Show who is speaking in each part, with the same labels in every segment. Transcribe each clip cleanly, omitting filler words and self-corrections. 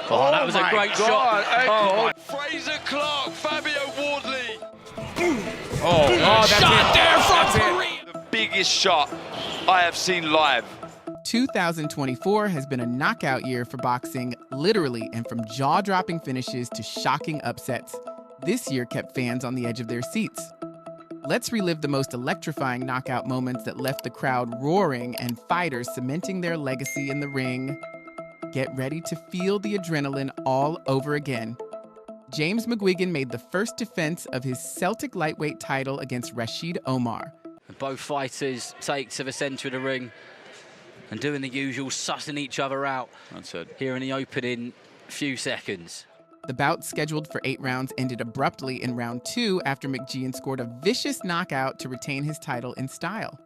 Speaker 1: Oh, that was a great shot. Oh,
Speaker 2: Fraser Clark, Fabio Wardley.
Speaker 1: that's
Speaker 3: shot
Speaker 1: it.
Speaker 3: there from
Speaker 1: That's it.
Speaker 3: Korea.
Speaker 2: The biggest shot I have seen live.
Speaker 4: 2024 has been a knockout year for boxing, literally, and from jaw-dropping finishes to shocking upsets. This year kept fans on the edge of their seats. Let's relive the most electrifying knockout moments that left the crowd roaring and fighters cementing their legacy in the ring. Get ready to feel the adrenaline all over again. James McGuigan made the first defense of his Celtic lightweight title against Rashid Omar.
Speaker 1: Both fighters take to the centre of the ring and doing the usual, sussing each other out.
Speaker 2: That's it.
Speaker 1: Here in the opening few seconds.
Speaker 4: The bout, scheduled for 8 rounds, ended abruptly in round 2 after McGeehan scored a vicious knockout to retain his title in style.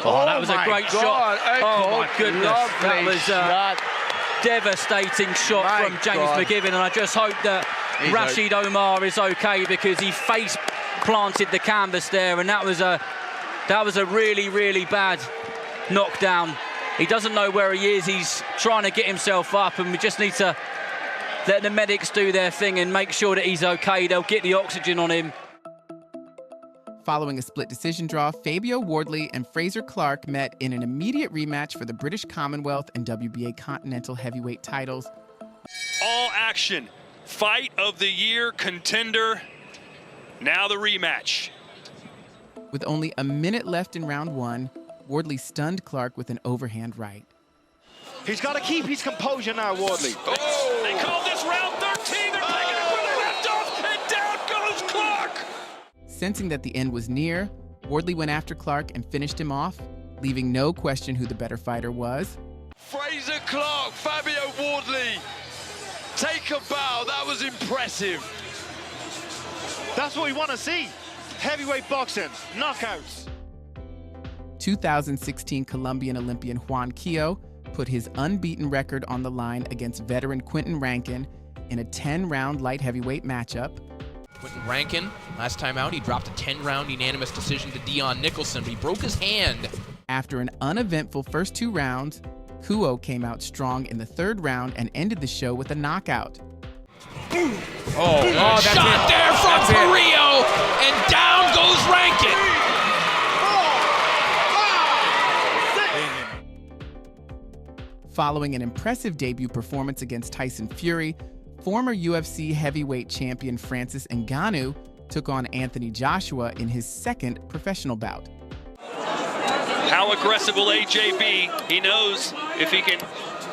Speaker 1: Oh, that was a great shot. Oh, my goodness. That was a devastating shot from James McGeehan, and I just hope that Rashid Omar is okay, because he face planted the canvas there, and that was a really, really bad knockdown. He doesn't know where he is. He's trying to get himself up, and we just need to let the medics do their thing and make sure that he's okay. They'll get the oxygen on him.
Speaker 4: Following a split decision draw, Fabio Wardley and Fraser Clark met in an immediate rematch for the British Commonwealth and WBA Continental Heavyweight titles.
Speaker 5: All action, fight of the year contender. Now the rematch.
Speaker 4: With only a minute left in round 1, Wardley stunned Clark with an overhand right.
Speaker 6: He's got to keep his composure now, Wardley.
Speaker 5: Oh. They call this round 13. They're picking up where they left off, and down goes Clark.
Speaker 4: Sensing that the end was near, Wardley went after Clark and finished him off, leaving no question who the better fighter was.
Speaker 2: Fraser Clark, Fabio Wardley. Take a bow. That was impressive.
Speaker 6: That's what we want to see. Heavyweight boxing, knockouts.
Speaker 4: 2016 Colombian Olympian Juan Quillo put his unbeaten record on the line against veteran Quentin Rankin in a 10-round light heavyweight matchup.
Speaker 3: Quentin Rankin, last time out, he dropped a 10-round unanimous decision to Dion Nicholson, but he broke his hand.
Speaker 4: After an uneventful first 2 rounds, Quillo came out strong in the 3rd round and ended the show with a knockout.
Speaker 3: That's shot it. There from Carrillo, and down goes Rankin.
Speaker 4: Following an impressive debut performance against Tyson Fury, former UFC heavyweight champion Francis Ngannou took on Anthony Joshua in his 2nd professional bout.
Speaker 5: How aggressive will AJ be? He knows if he can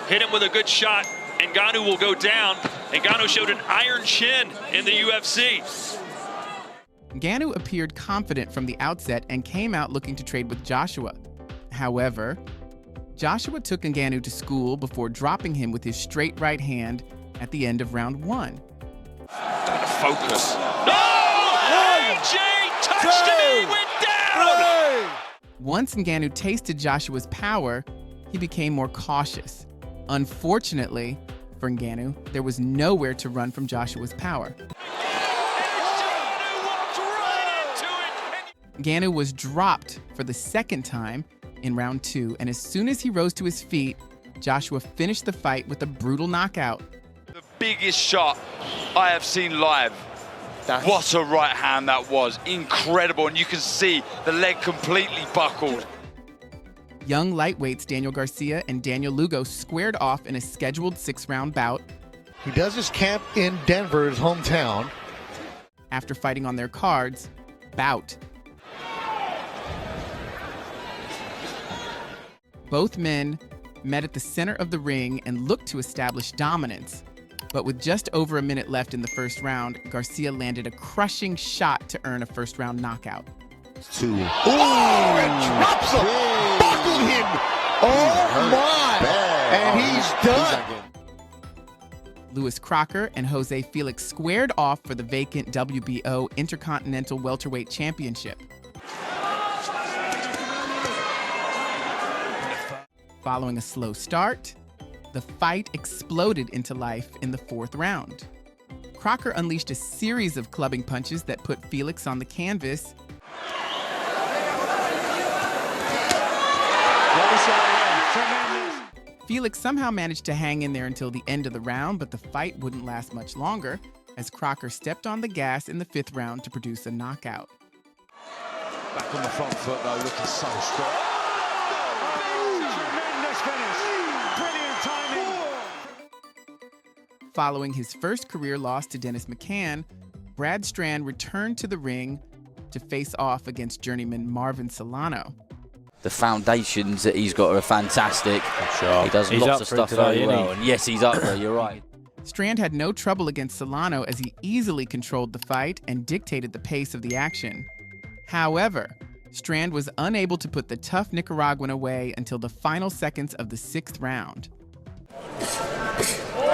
Speaker 5: hit him with a good shot, Ngannou will go down. Ngannou showed an iron chin in the UFC.
Speaker 4: Ngannou appeared confident from the outset and came out looking to trade with Joshua. However, Joshua took Ngannou to school before dropping him with his straight right hand at the end of round 1.
Speaker 5: Focus. AJ touched him, he went down!
Speaker 4: Once Ngannou tasted Joshua's power, he became more cautious. Unfortunately for Ngannou, there was nowhere to run from Joshua's power. Ngannou was dropped for the 2nd time in round 2, and as soon as he rose to his feet, Joshua finished the fight with a brutal knockout.
Speaker 2: The biggest shot I have seen live. What a right hand that was. Incredible, and you can see the leg completely buckled.
Speaker 4: Young lightweights Daniel Garcia and Daniel Lugo squared off in a scheduled 6-round bout.
Speaker 7: He does his camp in Denver, his hometown.
Speaker 4: After fighting on their cards, bout. Both men met at the center of the ring and looked to establish dominance. But with just over a minute left in the 1st round, Garcia landed a crushing shot to earn a 1st-round knockout.
Speaker 7: And drops him, buckled him. Oh my! And he's done.
Speaker 4: Lewis Crocker and Jose Felix squared off for the vacant WBO Intercontinental Welterweight Championship. Following a slow start, the fight exploded into life in the 4th round. Crocker unleashed a series of clubbing punches that put Felix on the canvas. Felix somehow managed to hang in there until the end of the round, but the fight wouldn't last much longer as Crocker stepped on the gas in the 5th round to produce a knockout.
Speaker 8: Back on the front foot though, looking so strong.
Speaker 6: Tremendous finish. Brilliant timing.
Speaker 4: Following his first career loss to Dennis McCann, Brad Strand returned to the ring to face off against journeyman Marvin Solano.
Speaker 1: The foundations that he's got are fantastic. He does lots of stuff very well. And yes, he's up there, you're right.
Speaker 4: Strand had no trouble against Solano as he easily controlled the fight and dictated the pace of the action. However, Strand was unable to put the tough Nicaraguan away until the final seconds of the 6th round.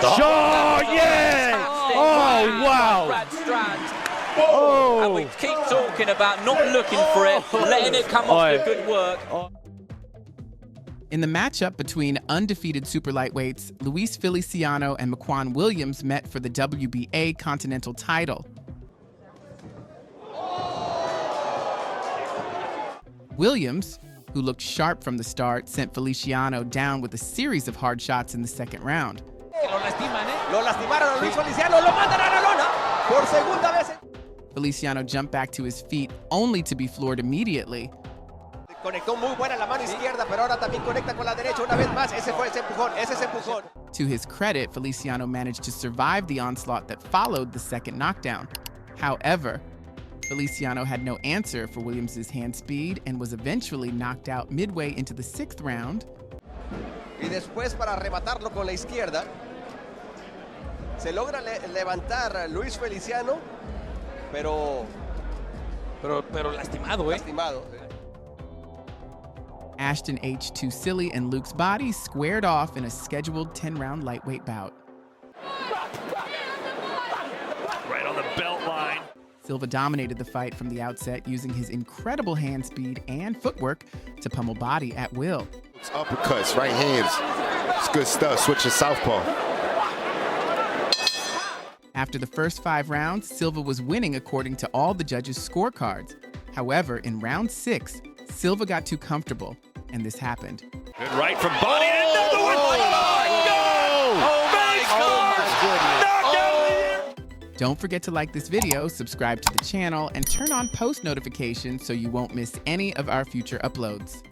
Speaker 6: Shot, yeah! Oh, wow!
Speaker 1: Brad Strand. And we keep talking about not looking for it, letting it come off the good work.
Speaker 4: In the matchup between undefeated super lightweights, Luis Feliciano and Maquan Williams met for the WBA Continental title. Williams, who looked sharp from the start, sent Feliciano down with a series of hard shots in the 2nd round. Feliciano jumped back to his feet only to be floored immediately. To his credit, Feliciano managed to survive the onslaught that followed the 2nd knockdown. However, Feliciano had no answer for Williams' hand speed and was eventually knocked out midway into the 6th round.
Speaker 9: Y después para rematarlo con la izquierda, se logra levantar Luis Feliciano, pero lastimado, lastimado.
Speaker 4: Ashton H. Tusilli and Luke's Body squared off in a scheduled 10-round lightweight bout.
Speaker 5: Right on the belt line.
Speaker 4: Silva dominated the fight from the outset, using his incredible hand speed and footwork to pummel Body at will.
Speaker 7: It's uppercuts, right hands. It's good stuff. Switch to southpaw.
Speaker 4: After the first 5 rounds, Silva was winning according to all the judges' scorecards. However, in round 6, Silva got too comfortable, and this happened.
Speaker 5: Good right from Body. Another one.
Speaker 4: Don't forget to like this video, subscribe to the channel, and turn on post notifications so you won't miss any of our future uploads.